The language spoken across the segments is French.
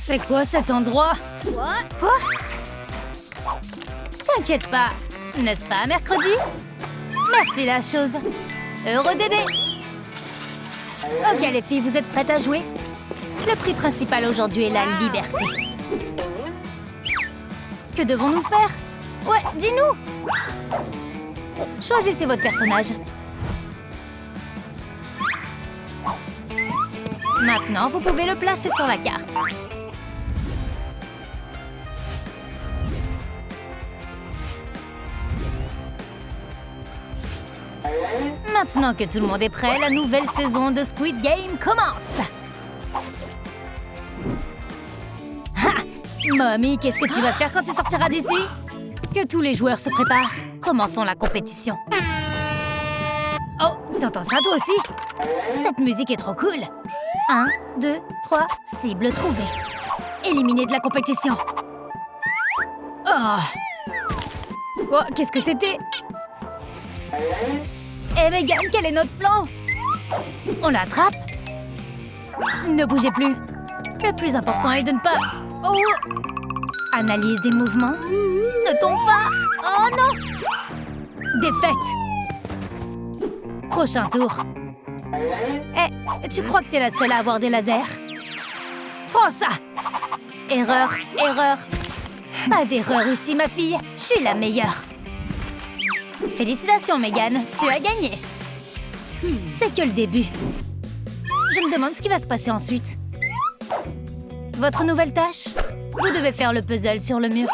C'est quoi cet endroit? Quoi? T'inquiète pas, n'est-ce pas, mercredi? Merci, la chose. Heureux d'aider. Ok, les filles, vous êtes prêtes à jouer? Le prix principal aujourd'hui est la liberté. Que devons-nous faire? Ouais, dis-nous! Choisissez votre personnage. Maintenant, vous pouvez le placer sur la carte. Maintenant que tout le monde est prêt, la nouvelle saison de Squid Game commence! Ha! Mommy, qu'est-ce que tu vas faire quand tu sortiras d'ici? Que tous les joueurs se préparent. Commençons la compétition. Oh, t'entends ça toi aussi? Cette musique est trop cool. 1, 2, 3, cible trouvée. Éliminé de la compétition. Oh, qu'est-ce que c'était? Eh Megan, quel est notre plan? On l'attrape? Ne bougez plus. Le plus important est de ne pas... Oh! Analyse des mouvements. Ne tombe pas! Oh non! Défaite! Prochain tour. Eh, tu crois que t'es la seule à avoir des lasers? Prends ça! Erreur, erreur. Pas d'erreur ici, ma fille. Je suis la meilleure. Félicitations, Megan. Tu as gagné. C'est que le début. Je me demande ce qui va se passer ensuite. Votre nouvelle tâche? Vous devez faire le puzzle sur le mur.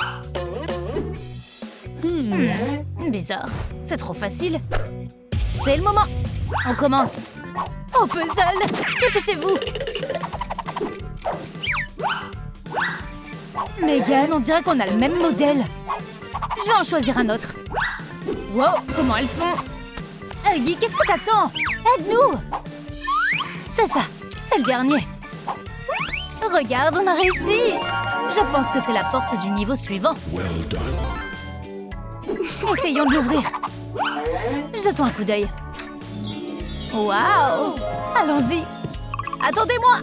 Bizarre. C'est trop facile. C'est le moment. On commence. Oh, puzzle! Dépêchez-vous! Megan, on dirait qu'on a le même modèle. Je vais en choisir un autre. Wow, comment elles font? Huggy, qu'est-ce que t'attends? Aide-nous! C'est ça, c'est le dernier. Regarde, on a réussi! Je pense que c'est la porte du niveau suivant. Essayons de l'ouvrir. Jetons un coup d'œil. Waouh! Allons-y! Attendez-moi!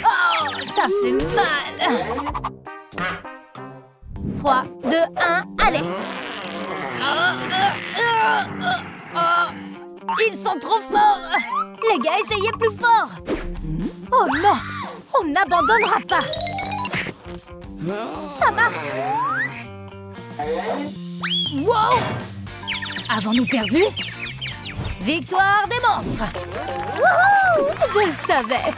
Oh, ça fait mal! 3, 2, 1, allez! Ils sont trop forts! Les gars, essayez plus fort! Oh non! On n'abandonnera pas! Ça marche! Wow! Avons-nous perdu? Victoire des monstres! Wouhou! Je le savais!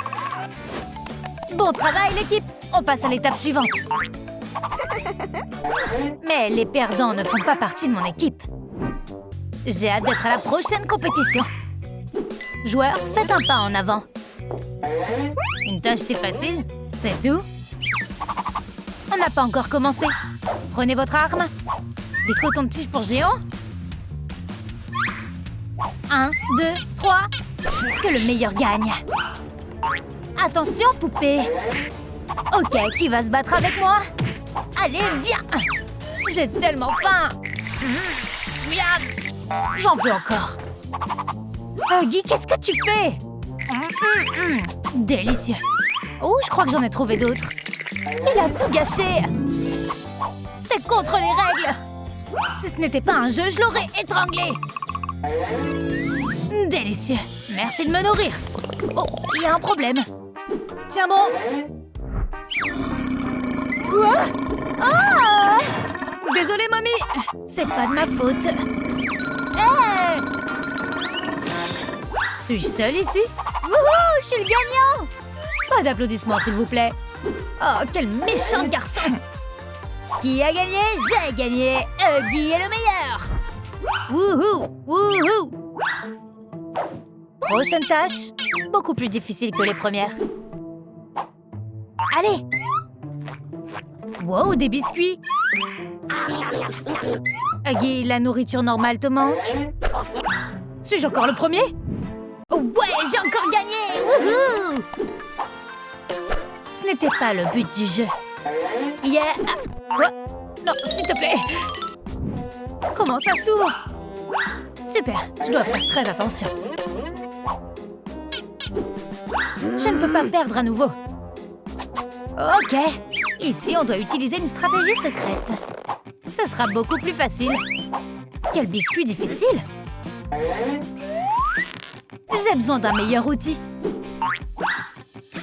Bon travail, l'équipe! On passe à l'étape suivante. Mais les perdants ne font pas partie de mon équipe. J'ai hâte d'être à la prochaine compétition. Joueurs, faites un pas en avant. Une tâche si facile, c'est tout. On n'a pas encore commencé. Prenez votre arme. Des cotons-tiges pour géants. 1, 2, 3. Que le meilleur gagne. Attention, poupée. Ok, qui va se battre avec moi? Allez, viens! J'ai tellement faim! J'en veux encore. Huggy, qu'est-ce que tu fais? Délicieux. Oh, je crois que j'en ai trouvé d'autres. Il a tout gâché. C'est contre les règles. Si ce n'était pas un jeu, je l'aurais étranglé. Délicieux. Merci de me nourrir. Oh, il y a un problème. Tiens bon. Quoi? Ah! Désolée, mamie. C'est pas de ma faute. Hey! Suis-je seule ici? Wouhou! Je suis le gagnant! Pas d'applaudissements, s'il vous plaît. Oh, quel méchant garçon! Qui a gagné? J'ai gagné! Huggy est le meilleur! Wouhou! Wouhou! Prochaine tâche, beaucoup plus difficile que les premières. Allez! Wow, des biscuits! Huggy, la nourriture normale te manque? Suis-je encore le premier? Oh ouais, j'ai encore gagné! Wouhou! Ce n'était pas le but du jeu. Yeah! Quoi? Non, s'il te plaît! Comment ça s'ouvre? Super, je dois faire très attention. Je ne peux pas perdre à nouveau. Ok. Ici, on doit utiliser une stratégie secrète. Ce sera beaucoup plus facile. Quel biscuit difficile! J'ai besoin d'un meilleur outil.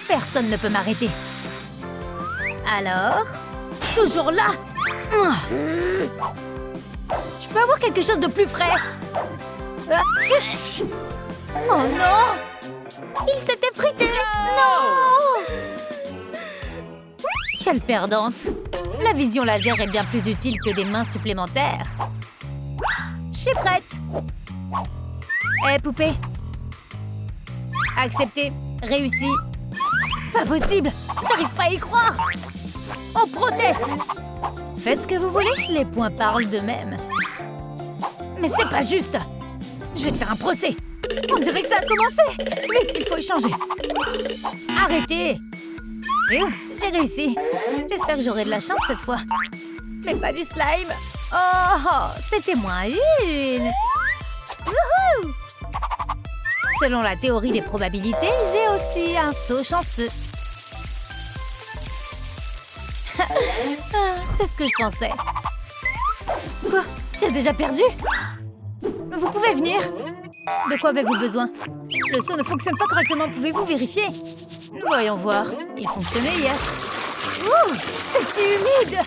Personne ne peut m'arrêter. Alors? Toujours là! Je peux avoir quelque chose de plus frais? Oh non! Il s'est effrité! Non! Quelle perdante! La vision laser est bien plus utile que des mains supplémentaires. Je suis prête! Hé, poupée! Accepté. Réussi. Pas possible! J'arrive pas à y croire! On proteste! Faites ce que vous voulez, les points parlent d'eux-mêmes. Mais c'est pas juste! Je vais te faire un procès! On dirait que ça a commencé! Vite, il faut échanger! Arrêtez! J'ai réussi! J'espère que j'aurai de la chance cette fois. Mais pas du slime! Oh, c'était moins une! Wouhou! Selon la théorie des probabilités, j'ai aussi un saut chanceux. C'est ce que je pensais. Quoi? J'ai déjà perdu? Vous pouvez venir? De quoi avez-vous besoin? Le saut ne fonctionne pas correctement, pouvez-vous vérifier? Voyons voir. Il fonctionnait hier. Ouh, c'est si humide!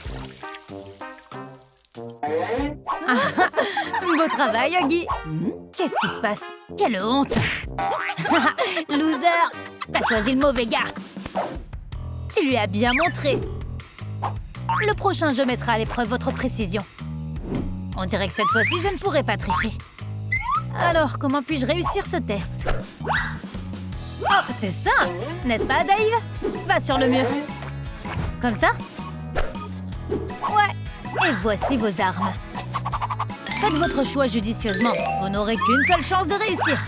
Beau travail, Huggy. Qu'est-ce qui se passe? Quelle honte! Loser! T'as choisi le mauvais gars! Tu lui as bien montré. Le prochain jeu mettra à l'épreuve votre précision. On dirait que cette fois-ci, je ne pourrai pas tricher. Alors, comment puis-je réussir ce test? Oh, c'est ça! N'est-ce pas, Dave? Va sur le mur. Comme ça? Ouais. Et voici vos armes. Faites votre choix judicieusement. Vous n'aurez qu'une seule chance de réussir.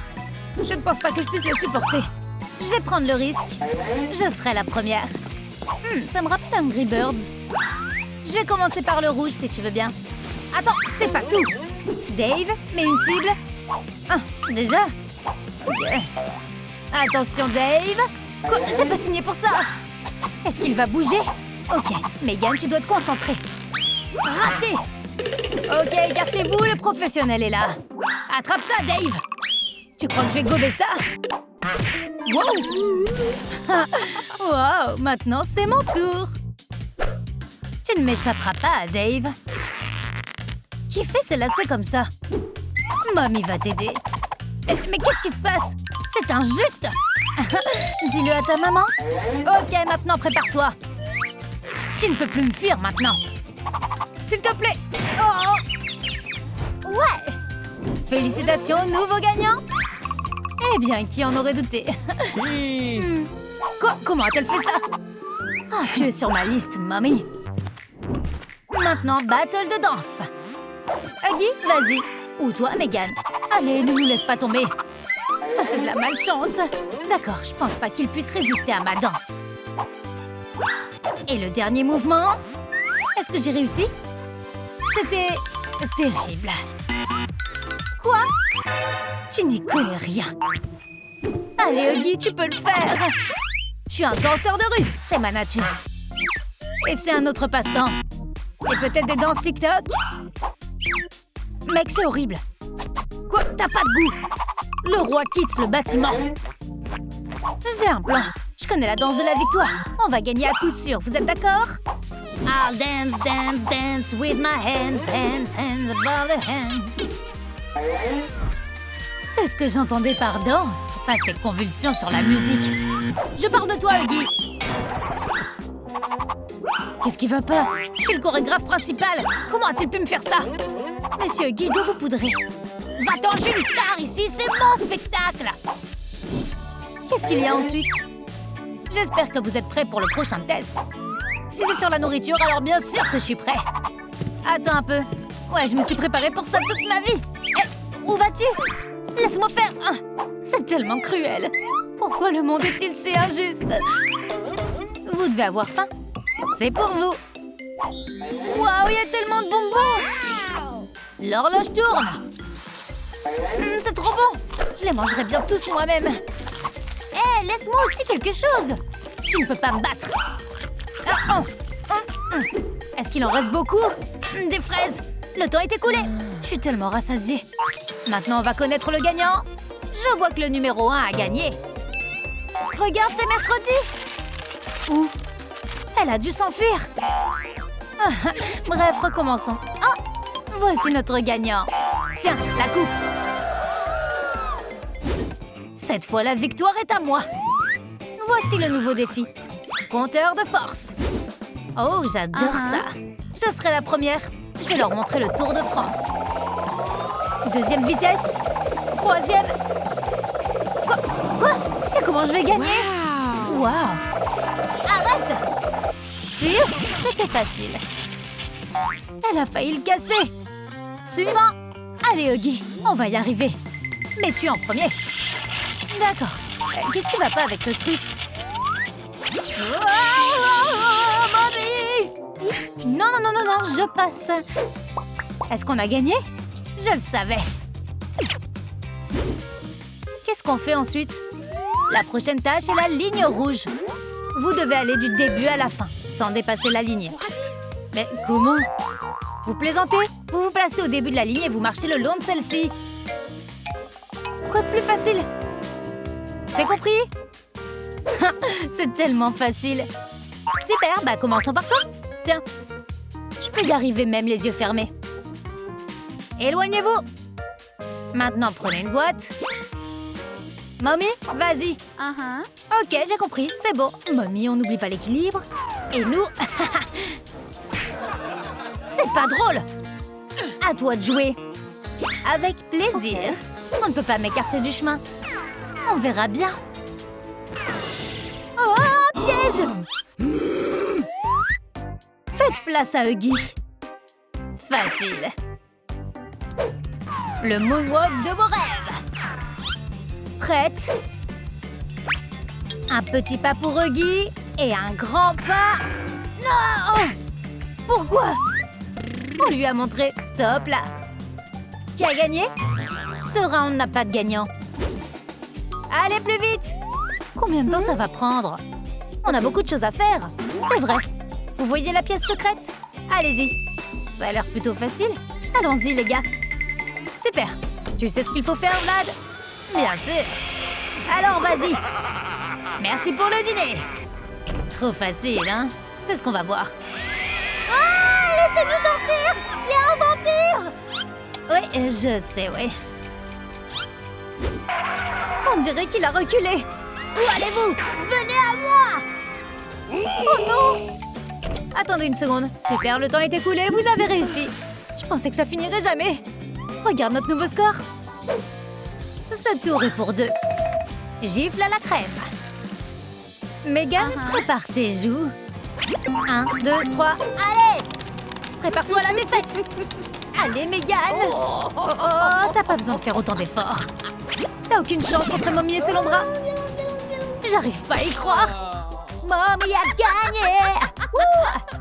Je ne pense pas que je puisse le supporter. Je vais prendre le risque. Je serai la première. Ça me rappelle Angry Birds. Je vais commencer par le rouge, si tu veux bien. Attends, c'est pas tout. Dave, mets une cible. Ah, déjà? Ok. Attention, Dave. Quoi? J'ai pas signé pour ça. Est-ce qu'il va bouger? Ok, Megan, tu dois te concentrer. Raté! Ok, écartez-vous, le professionnel est là. Attrape ça, Dave. Tu crois que je vais gober ça? Wow! Wow, maintenant c'est mon tour. Tu ne m'échapperas pas, Dave. Qui fait ses lacets comme ça? Mommy va t'aider. Mais qu'est-ce qui se passe? C'est injuste! Dis-le à ta maman. Ok, maintenant prépare-toi. Tu ne peux plus me fuir maintenant. S'il te plaît. Oh! Ouais! Félicitations, nouveau gagnant. Eh bien, qui en aurait douté? Quoi? Comment a-t-elle fait ça? Ah, tu es sur ma liste, Mommy. Maintenant, battle de danse. Huggy, vas-y. Ou toi, Megan. Allez, ne nous laisse pas tomber. Ça, c'est de la malchance. D'accord, je pense pas qu'il puisse résister à ma danse. Et le dernier mouvement? Est-ce que j'ai réussi? C'était terrible. Quoi? Tu n'y connais rien. Allez, Huggy, tu peux le faire. Je suis un danseur de rue, c'est ma nature. Et c'est un autre passe-temps. Et peut-être des danses TikTok? Mec, c'est horrible. Quoi? T'as pas de goût? Le roi quitte le bâtiment. J'ai un plan. Je connais la danse de la victoire. On va gagner à coup sûr, vous êtes d'accord? I'll dance, dance, dance with my hands, hands, hands above the hands. C'est ce que j'entendais par danse, pas ces convulsions sur la musique. Je parle de toi, Huggy. Qu'est-ce qui va pas? Je suis le chorégraphe principal. Comment a-t-il pu me faire ça? Monsieur Huggy, je dois vous poudrer. Va-t'en, je suis une star ici, c'est mon spectacle. Qu'est-ce qu'il y a ensuite? J'espère que vous êtes prêts pour le prochain test. Si c'est sur la nourriture, alors bien sûr que je suis prêt. Attends un peu. Ouais, je me suis préparée pour ça toute ma vie. Eh, où vas-tu? Laisse-moi faire. C'est tellement cruel. Pourquoi le monde est-il si injuste? Vous devez avoir faim. C'est pour vous. Waouh, il y a tellement de bonbons. L'horloge tourne. C'est trop bon. Je les mangerai bien tous moi-même. Hé, Hé, laisse-moi aussi quelque chose. Tu ne peux pas me battre. Est-ce qu'il en reste beaucoup? Des fraises. Le temps est écoulé. Je suis tellement rassasiée. Maintenant, on va connaître le gagnant. Je vois que le numéro 1 a gagné. Regarde, c'est mercredi. Où? Elle a dû s'enfuir. Bref, recommençons. Oh, voici notre gagnant. Tiens, la coupe. Cette fois, la victoire est à moi. Voici le nouveau défi. Compteur de force. Oh, j'adore ça. Je serai la première. Je vais leur montrer le Tour de France. Deuxième vitesse. Troisième. Quoi? Et comment je vais gagner? Wow. Arrête! C'était facile. Elle a failli le casser. Suivant. Allez, Huggy, on va y arriver. Mais tu es en premier. D'accord. Qu'est-ce qui va pas avec ce truc? Mommy! Non, je passe. Est-ce qu'on a gagné? Je le savais. Qu'est-ce qu'on fait ensuite? La prochaine tâche est la ligne rouge. Vous devez aller du début à la fin, sans dépasser la ligne. Mais comment? Vous plaisantez? Vous vous placez au début de la ligne et vous marchez le long de celle-ci. Quoi de plus facile? C'est compris? C'est tellement facile. Super, bah commençons par toi. Tiens, je peux y arriver même les yeux fermés. Éloignez-vous. Maintenant, prenez une boîte. Mommy, vas-y. Ok, j'ai compris, c'est bon. Mommy, on n'oublie pas l'équilibre. Et nous... C'est pas drôle. À toi de jouer. Avec plaisir. On ne peut pas m'écarter du chemin. On verra bien. Oh, piège! Faites place à Huggy. Facile. Le moonwalk de vos rêves. Prête? Un petit pas pour Huggy et un grand pas... Non! Pourquoi? On lui a montré. Top là. Qui a gagné? Ce round n'a pas de gagnant. Allez, plus vite! Combien de temps ça va prendre? On a beaucoup de choses à faire. C'est vrai. Vous voyez la pièce secrète? Allez-y. Ça a l'air plutôt facile. Allons-y, les gars. Super. Tu sais ce qu'il faut faire, Vlad? Bien sûr. Alors, vas-y. Merci pour le dîner. Trop facile, hein? C'est ce qu'on va voir. Ah! Laissez-nous sortir! Il y a un vampire! Oui, je sais, oui. On dirait qu'il a reculé. Où allez-vous? Venez à moi! Oh non! Attendez une seconde. Super, le temps est écoulé, vous avez réussi. Je pensais que ça finirait jamais. Regarde notre nouveau score. Ce tour est pour 2. Gifle à la crème. Megan, prépare tes joues. 1, 2, 3, allez! Prépare-toi à la défaite. Allez, Megan. Oh, t'as pas besoin de faire autant d'efforts. T'as aucune chance contre Mommy et ses longs bras. J'arrive pas à y croire. Mommy a gagné.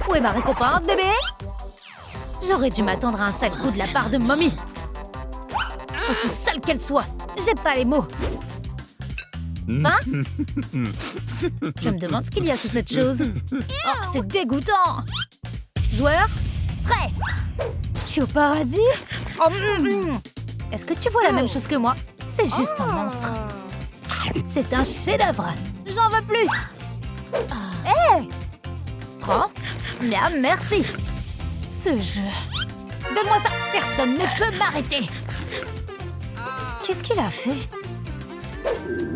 Où est ma récompense, bébé? J'aurais dû m'attendre à un sale coup de la part de Mommy. Aussi sale qu'elle soit, j'ai pas les mots. Hein? Je me demande ce qu'il y a sous cette chose. Oh, c'est dégoûtant. Joueur, prêt? Je suis au paradis? Oh, Est-ce que tu vois la même chose que moi? C'est juste un monstre. C'est un chef-d'œuvre. J'en veux plus. Hé! Prends. Miam, merci. Ce jeu. Donne-moi ça. Personne ne peut m'arrêter. Qu'est-ce qu'il a fait?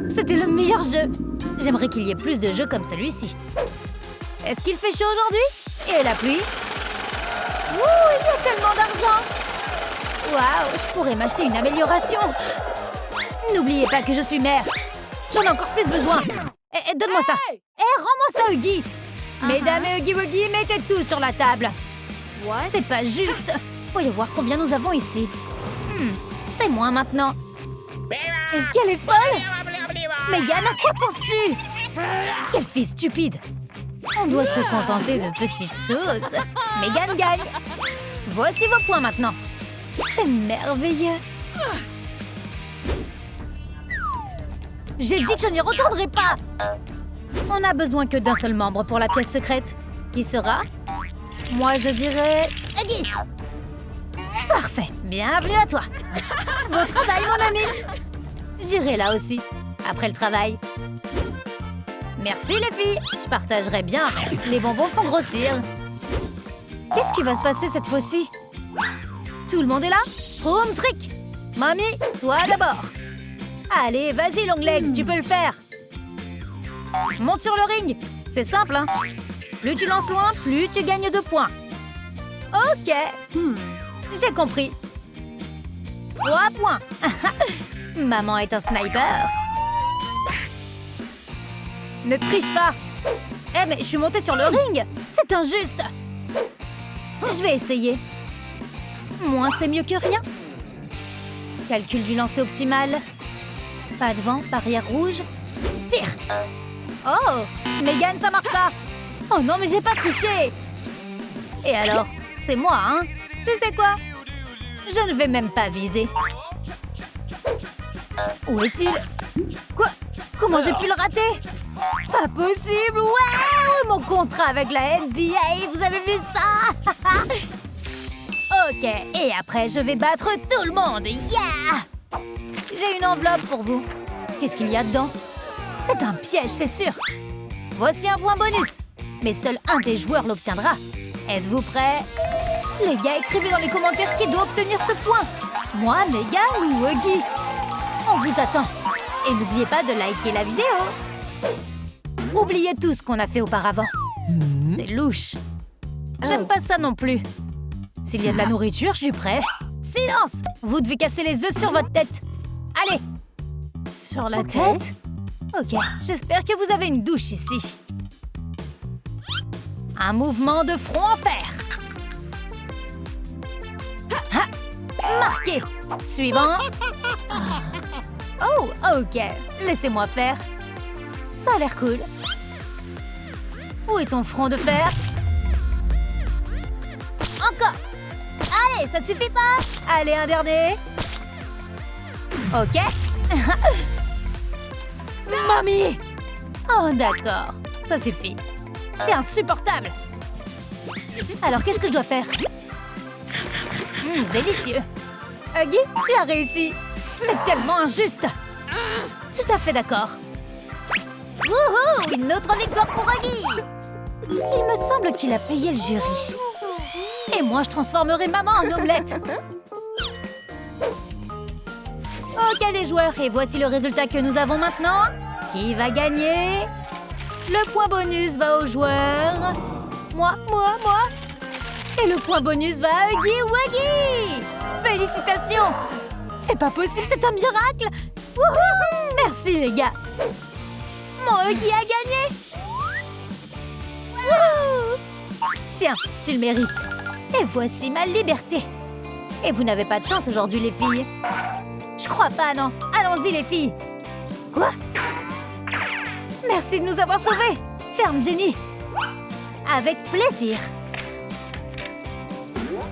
C'était le meilleur jeu. J'aimerais qu'il y ait plus de jeux comme celui-ci. Est-ce qu'il fait chaud aujourd'hui? Et la pluie? Ouh, il y a tellement d'argent! Waouh, je pourrais m'acheter une amélioration. N'oubliez pas que je suis mère. J'en ai encore plus besoin. Donne-moi ça. Rends-moi ça, Huggy. Mesdames et Huggy Wuggy, mettez tout sur la table. C'est pas juste. Voyons voir combien nous avons ici. C'est moi maintenant. Est-ce qu'elle est folle? Megan, à quoi penses-tu? Quelle fille stupide. On doit se contenter de petites choses. Megan gagne. Voici vos points maintenant. C'est merveilleux. J'ai dit que je n'y retournerai pas! On n'a besoin que d'un seul membre pour la pièce secrète. Qui sera? Moi, je dirais... Huggy! Parfait. Bienvenue à toi. Bon travail, mon ami. J'irai là aussi, après le travail. Merci, les filles. Je partagerai bien. Les bonbons font grossir. Qu'est-ce qui va se passer cette fois-ci? Tout le monde est là? Boom trick! Mamie, toi d'abord. Allez, vas-y, Longlegs, tu peux le faire. Monte sur le ring. C'est simple, hein? Plus tu lances loin, plus tu gagnes 2 points. Ok. J'ai compris. 3 points. Maman est un sniper. Ne triche pas. Eh, mais je suis montée sur le ring. C'est injuste. Je vais essayer. Moins, c'est mieux que rien. Calcul du lancer optimal. Pas de vent, barrière rouge. Tire. Oh, Megan, ça marche pas. Oh non, mais j'ai pas triché. Et alors, c'est moi, hein? Tu sais quoi? Je ne vais même pas viser. Où est-il? Quoi? Comment j'ai pu le rater? Pas possible! Ouais! Mon contrat avec la NBA, vous avez vu ça? Ok, et après, je vais battre tout le monde! Yeah! J'ai une enveloppe pour vous. Qu'est-ce qu'il y a dedans? C'est un piège, c'est sûr. Voici un point bonus. Mais seul un des joueurs l'obtiendra. Êtes-vous prêts? Les gars, écrivez dans les commentaires qui doit obtenir ce point. Moi, Megan ou Huggy? On vous attend. Et n'oubliez pas de liker la vidéo. Oubliez tout ce qu'on a fait auparavant. C'est louche. J'aime pas ça non plus. S'il y a de la nourriture, je suis prêt. Silence! Vous devez casser les œufs sur votre tête. Allez! Sur la tête? Ok, j'espère que vous avez une douche ici. Un mouvement de front en fer. Ha! Marqué! Suivant. Oh, ok. Laissez-moi faire. Ça a l'air cool. Où est ton front de fer? Encore! Allez, ça te suffit pas? Allez, un dernier. Ok. Mamie! Oh, d'accord. Ça suffit. T'es insupportable. Alors, qu'est-ce que je dois faire? Délicieux. Huggy, tu as réussi. C'est tellement injuste. Tout à fait d'accord. Wouhou! Une autre victoire pour Huggy! Il me semble qu'il a payé le jury. Et moi, je transformerai maman en omelette. Ok, les joueurs, et voici le résultat que nous avons maintenant. Qui va gagner? Le point bonus va aux joueurs. Moi. Et le point bonus va à Huggy Wuggy. Félicitations! C'est pas possible, c'est un miracle! Wouhou! Merci, les gars! Mon Huggy a gagné! Wouhou! Tiens, tu le mérites. Et voici ma liberté. Et vous n'avez pas de chance aujourd'hui, les filles. Je crois pas, non. Allons-y, les filles. Quoi? Merci de nous avoir sauvés. Ferme, Jenny. Avec plaisir.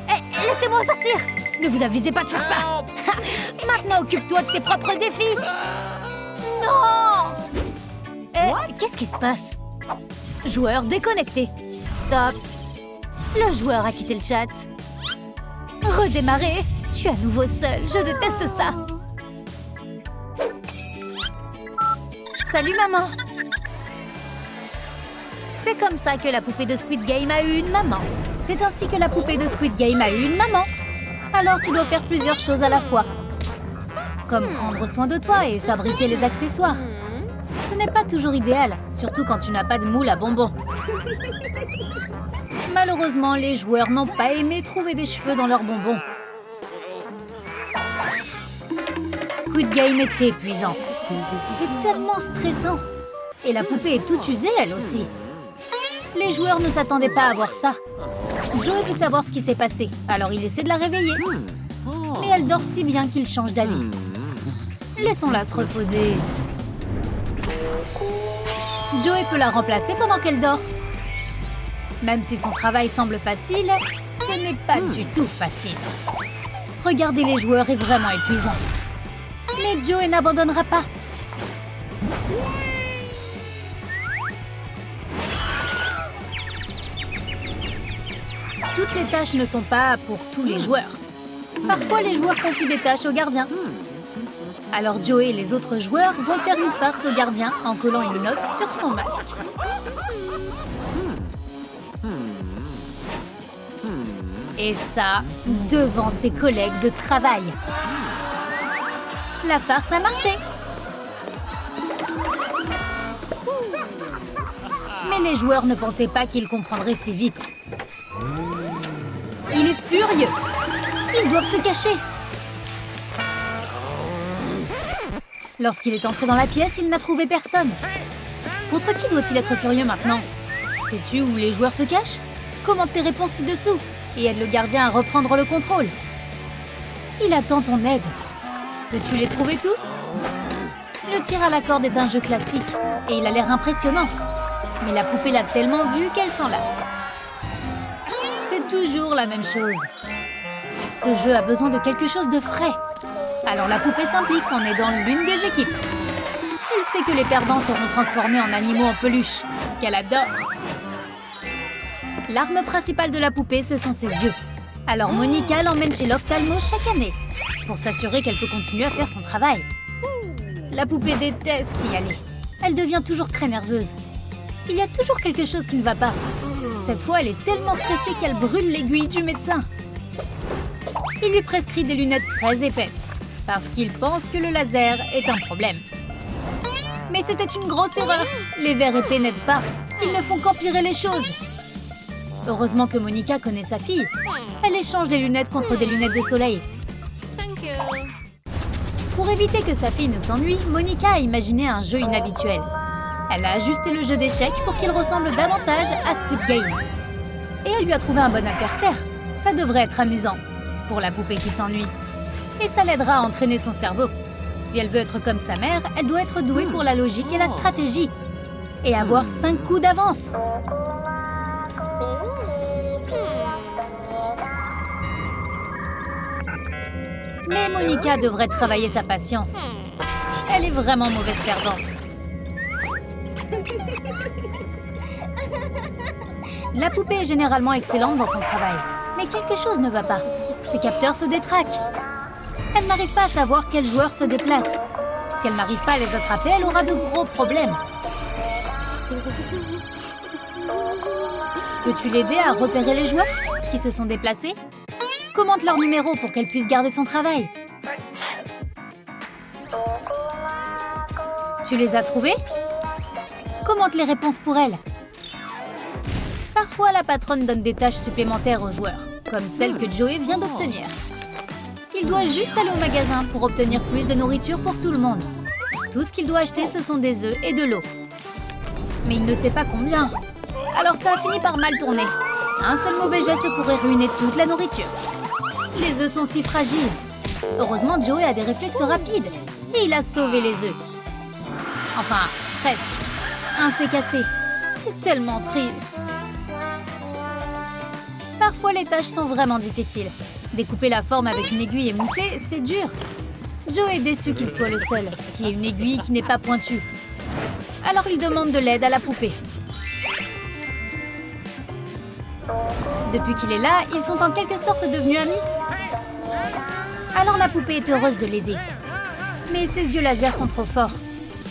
Eh, laissez-moi sortir. Ne vous avisez pas de faire ça. Maintenant, occupe-toi de tes propres défis. Non. Qu'est-ce qui se passe? Joueur déconnecté. Stop. Le joueur a quitté le chat. Redémarrer. Je suis à nouveau seule. Je déteste ça. Salut, maman. C'est comme ça que la poupée de Squid Game a eu une maman. C'est ainsi que la poupée de Squid Game a eu une maman. Alors tu dois faire plusieurs choses à la fois. Comme prendre soin de toi et fabriquer les accessoires. Ce n'est pas toujours idéal, surtout quand tu n'as pas de moule à bonbons. Malheureusement, les joueurs n'ont pas aimé trouver des cheveux dans leurs bonbons. Squid Game est épuisant. C'est tellement stressant. Et la poupée est toute usée, elle aussi. Les joueurs ne s'attendaient pas à voir ça. Joe veut savoir ce qui s'est passé, alors il essaie de la réveiller. Mais elle dort si bien qu'il change d'avis. Laissons-la se reposer. Joey peut la remplacer pendant qu'elle dort. Même si son travail semble facile, ce n'est pas du tout facile. Regarder les joueurs est vraiment épuisant. Mais Joey n'abandonnera pas. Toutes les tâches ne sont pas pour tous les joueurs. Parfois, les joueurs confient des tâches au gardien. Alors Joey et les autres joueurs vont faire une farce au gardien en collant une note sur son masque. Et ça, devant ses collègues de travail. La farce a marché. Mais les joueurs ne pensaient pas qu'ils comprendraient si vite. Il est furieux. Ils doivent se cacher. Lorsqu'il est entré dans la pièce, il n'a trouvé personne. Contre qui doit-il être furieux maintenant? Sais-tu où les joueurs se cachent? Commente tes réponses ci-dessous et aide le gardien à reprendre le contrôle. Il attend ton aide. Peux-tu les trouver tous? Le tir à la corde est un jeu classique et il a l'air impressionnant. Mais la poupée l'a tellement vu qu'elle s'en lasse. C'est toujours la même chose. Ce jeu a besoin de quelque chose de frais. Alors la poupée s'implique en aidant l'une des équipes. Elle sait que les perdants seront transformés en animaux en peluche, qu'elle adore. L'arme principale de la poupée, ce sont ses yeux. Alors Monica l'emmène chez l'ophtalmo chaque année, pour s'assurer qu'elle peut continuer à faire son travail. La poupée déteste y aller. Elle devient toujours très nerveuse. Il y a toujours quelque chose qui ne va pas. Cette fois, elle est tellement stressée qu'elle brûle l'aiguille du médecin. Il lui prescrit des lunettes très épaisses, parce qu'il pense que le laser est un problème. Mais c'était une grosse erreur. Les verres épais n'aident pas. Ils ne font qu'empirer les choses. Heureusement que Monica connaît sa fille. Elle échange des lunettes contre des lunettes de soleil. Pour éviter que sa fille ne s'ennuie, Monica a imaginé un jeu inhabituel. Elle a ajusté le jeu d'échecs pour qu'il ressemble davantage à Squid Game. Et elle lui a trouvé un bon adversaire. Ça devrait être amusant pour la poupée qui s'ennuie. Et ça l'aidera à entraîner son cerveau. Si elle veut être comme sa mère, elle doit être douée pour la logique et la stratégie. Et avoir 5 coups d'avance. Mais Monica devrait travailler sa patience. Elle est vraiment mauvaise perdante. La poupée est généralement excellente dans son travail. Mais quelque chose ne va pas. Ses capteurs se détraquent. Elle n'arrive pas à savoir quel joueur se déplace. Si elle n'arrive pas à les attraper, elle aura de gros problèmes. Peux-tu l'aider à repérer les joueurs qui se sont déplacés? Commente leur numéro pour qu'elle puisse garder son travail. Tu les as trouvés? Commente les réponses pour elle. Parfois, la patronne donne des tâches supplémentaires aux joueurs, comme celle que Joey vient d'obtenir. Il doit juste aller au magasin pour obtenir plus de nourriture pour tout le monde. Tout ce qu'il doit acheter, ce sont des œufs et de l'eau. Mais il ne sait pas combien. Alors ça a fini par mal tourner. Un seul mauvais geste pourrait ruiner toute la nourriture. Les œufs sont si fragiles. Heureusement, Joey a des réflexes rapides. Et il a sauvé les œufs. Enfin, presque. Un s'est cassé. C'est tellement triste. Parfois, les tâches sont vraiment difficiles. Découper la forme avec une aiguille émoussée, c'est dur. Joey est déçu qu'il soit le seul qui ait une aiguille qui n'est pas pointue. Alors il demande de l'aide à la poupée. Depuis qu'il est là, ils sont en quelque sorte devenus amis. Alors la poupée est heureuse de l'aider. Mais ses yeux laser sont trop forts.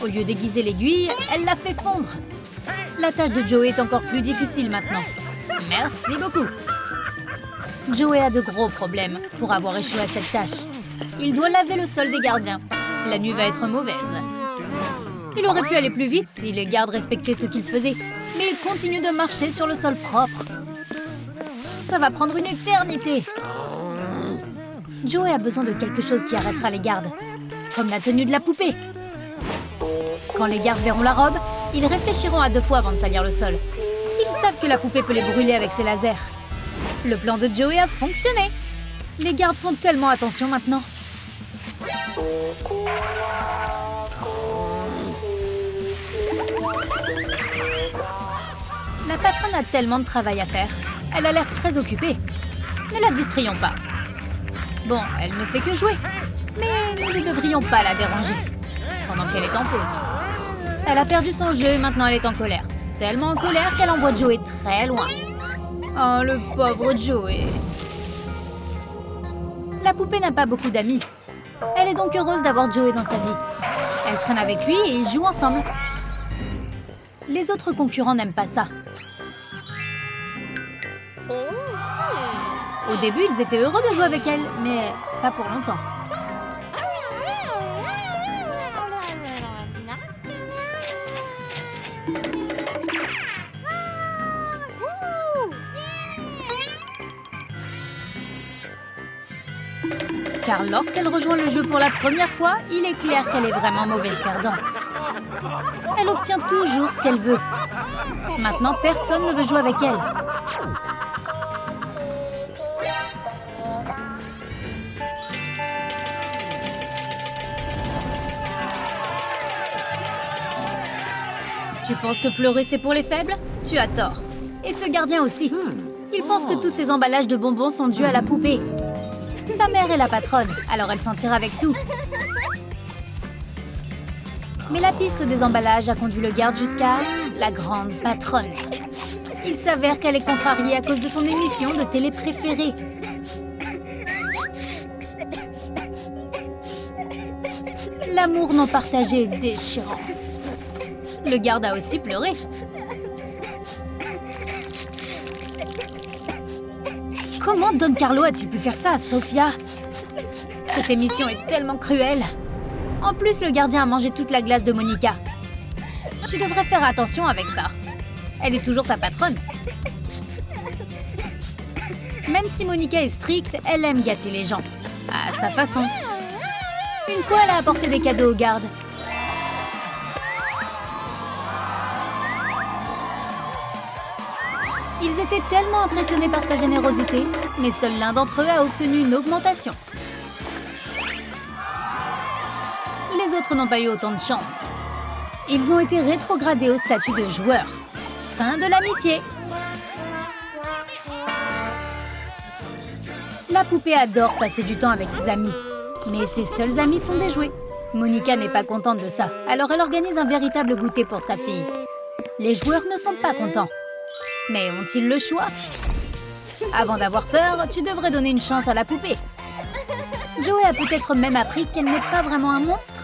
Au lieu d'aiguiser l'aiguille, elle la fait fondre. La tâche de Joey est encore plus difficile maintenant. Merci beaucoup. Joey a de gros problèmes pour avoir échoué à cette tâche. Il doit laver le sol des gardiens. La nuit va être mauvaise. Il aurait pu aller plus vite si les gardes respectaient ce qu'ils faisaient. Mais il continue de marcher sur le sol propre. Ça va prendre une éternité. Joey a besoin de quelque chose qui arrêtera les gardes. Comme la tenue de la poupée. Quand les gardes verront la robe, ils réfléchiront à 2 fois avant de salir le sol. Ils savent que la poupée peut les brûler avec ses lasers. Le plan de Joey a fonctionné. Les gardes font tellement attention maintenant. La patronne a tellement de travail à faire. Elle a l'air très occupée. Ne la distrayons pas. Bon, elle ne fait que jouer. Mais nous ne devrions pas la déranger pendant qu'elle est en pause. Elle a perdu son jeu et maintenant elle est en colère. Tellement en colère qu'elle envoie Joey très loin. Oh, le pauvre Joey. La poupée n'a pas beaucoup d'amis. Elle est donc heureuse d'avoir Joey dans sa vie. Elle traîne avec lui et ils jouent ensemble. Les autres concurrents n'aiment pas ça. Au début, ils étaient heureux de jouer avec elle, mais pas pour longtemps. Car lorsqu'elle rejoint le jeu pour la première fois, il est clair qu'elle est vraiment mauvaise perdante. Elle obtient toujours ce qu'elle veut. Maintenant, personne ne veut jouer avec elle. Tu penses que pleurer c'est pour les faibles? Tu as tort. Et ce gardien aussi. Il pense que tous ces emballages de bonbons sont dus à la poupée. Sa mère est la patronne, alors elle s'en tire avec tout. Mais la piste des emballages a conduit le garde jusqu'à la grande patronne. Il s'avère qu'elle est contrariée à cause de son émission de télé préférée. L'amour non partagé est déchirant. Le garde a aussi pleuré. Comment Don Carlo a-t-il pu faire ça à Sofia? Cette émission est tellement cruelle. En plus, le gardien a mangé toute la glace de Monica. Tu devrais faire attention avec ça. Elle est toujours ta patronne. Même si Monica est stricte, elle aime gâter les gens. À sa façon. Une fois, elle a apporté des cadeaux aux gardes. Ils étaient tellement impressionnés par sa générosité, mais seul l'un d'entre eux a obtenu une augmentation. Les autres n'ont pas eu autant de chance. Ils ont été rétrogradés au statut de joueurs. Fin de l'amitié. La poupée adore passer du temps avec ses amis. Mais ses seuls amis sont des jouets. Monica n'est pas contente de ça, alors elle organise un véritable goûter pour sa fille. Les joueurs ne sont pas contents. Mais ont-ils le choix? Avant d'avoir peur, tu devrais donner une chance à la poupée. Joey a peut-être même appris qu'elle n'est pas vraiment un monstre.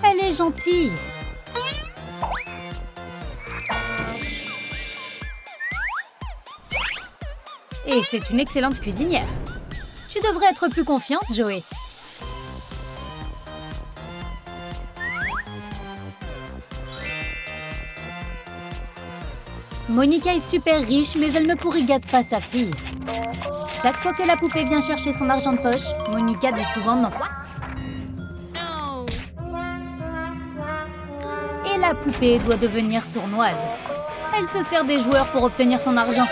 Elle est gentille. Et c'est une excellente cuisinière. Tu devrais être plus confiante, Joey. Monica est super riche, mais elle ne pourrigate pas sa fille. Chaque fois que la poupée vient chercher son argent de poche, Monica dit souvent non. Et la poupée doit devenir sournoise. Elle se sert des joueurs pour obtenir son argent.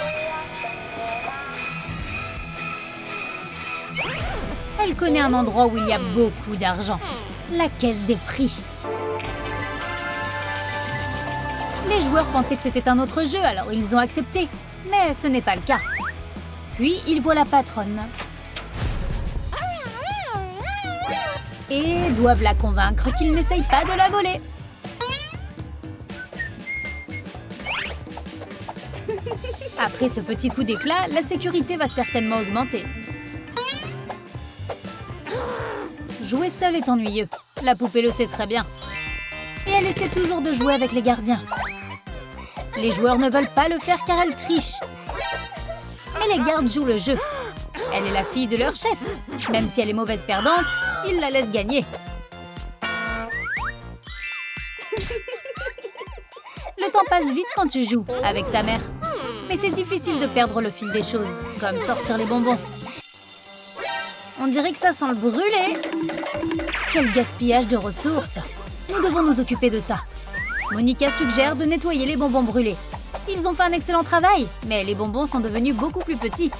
Elle connaît un endroit où il y a beaucoup d'argent. La caisse des prix. Les joueurs pensaient que c'était un autre jeu, alors ils ont accepté. Mais ce n'est pas le cas. Puis, ils voient la patronne. Et doivent la convaincre qu'ils n'essayent pas de la voler. Après ce petit coup d'éclat, la sécurité va certainement augmenter. Jouer seul est ennuyeux. La poupée le sait très bien. Et elle essaie toujours de jouer avec les gardiens. Les joueurs ne veulent pas le faire car elle triche. Mais les gardes jouent le jeu. Elle est la fille de leur chef. Même si elle est mauvaise perdante, ils la laissent gagner. Le temps passe vite quand tu joues avec ta mère. Mais c'est difficile de perdre le fil des choses, comme sortir les bonbons. On dirait que ça sent le brûler. Quel gaspillage de ressources. Nous devons nous occuper de ça. Monica suggère de nettoyer les bonbons brûlés. Ils ont fait un excellent travail, mais les bonbons sont devenus beaucoup plus petits.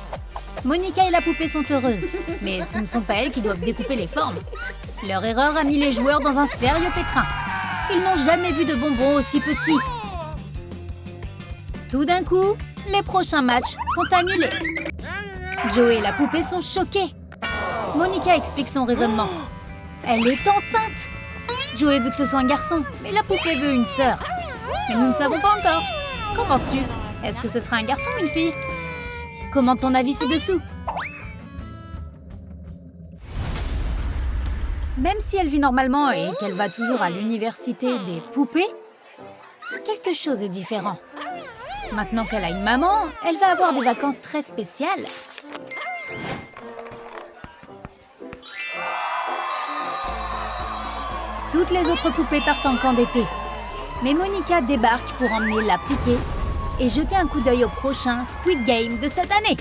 Monica et la poupée sont heureuses, mais ce ne sont pas elles qui doivent découper les formes. Leur erreur a mis les joueurs dans un sérieux pétrin. Ils n'ont jamais vu de bonbons aussi petits. Tout d'un coup, les prochains matchs sont annulés. Joey et la poupée sont choqués. Monica explique son raisonnement. Elle est enceinte. Joey veut que ce soit un garçon, mais la poupée veut une sœur. Mais nous ne savons pas encore. Qu'en penses-tu? Est-ce que ce sera un garçon ou une fille? Commente ton avis ci-dessous. Même si elle vit normalement et qu'elle va toujours à l'université des poupées, quelque chose est différent. Maintenant qu'elle a une maman, elle va avoir des vacances très spéciales. Toutes les autres poupées partent en camp d'été. Mais Monica débarque pour emmener la poupée et jeter un coup d'œil au prochain Squid Game de cette année.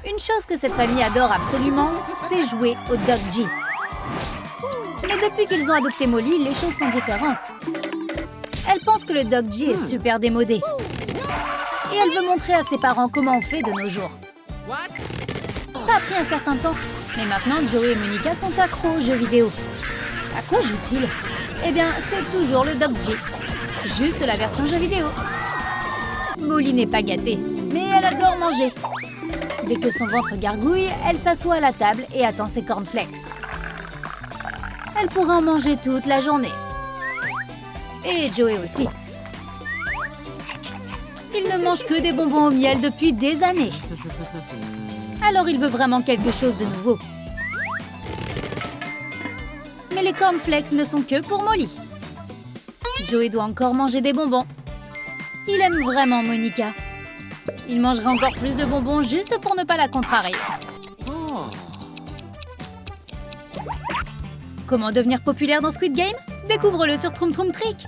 Une chose que cette famille adore absolument, c'est jouer au Dog G. Mais depuis qu'ils ont adopté Molly, les choses sont différentes. Elle pense que le Dog G est super démodé. Et elle veut montrer à ses parents comment on fait de nos jours. Ça a pris un certain temps. Mais maintenant, Joey et Monica sont accros aux jeux vidéo. À quoi jouent-ils? Eh bien, c'est toujours le Dog G. Juste la version jeu vidéo. Molly n'est pas gâtée, mais elle adore manger. Dès que son ventre gargouille, elle s'assoit à la table et attend ses cornflakes. Elle pourra en manger toute la journée. Et Joey aussi. Il ne mange que des bonbons au miel depuis des années. Alors il veut vraiment quelque chose de nouveau. Mais les cornflakes ne sont que pour Molly. Joey doit encore manger des bonbons. Il aime vraiment Monica. Il mangerait encore plus de bonbons juste pour ne pas la contrarier. Comment devenir populaire dans Squid Game? Découvre-le sur Troom Troom Trick.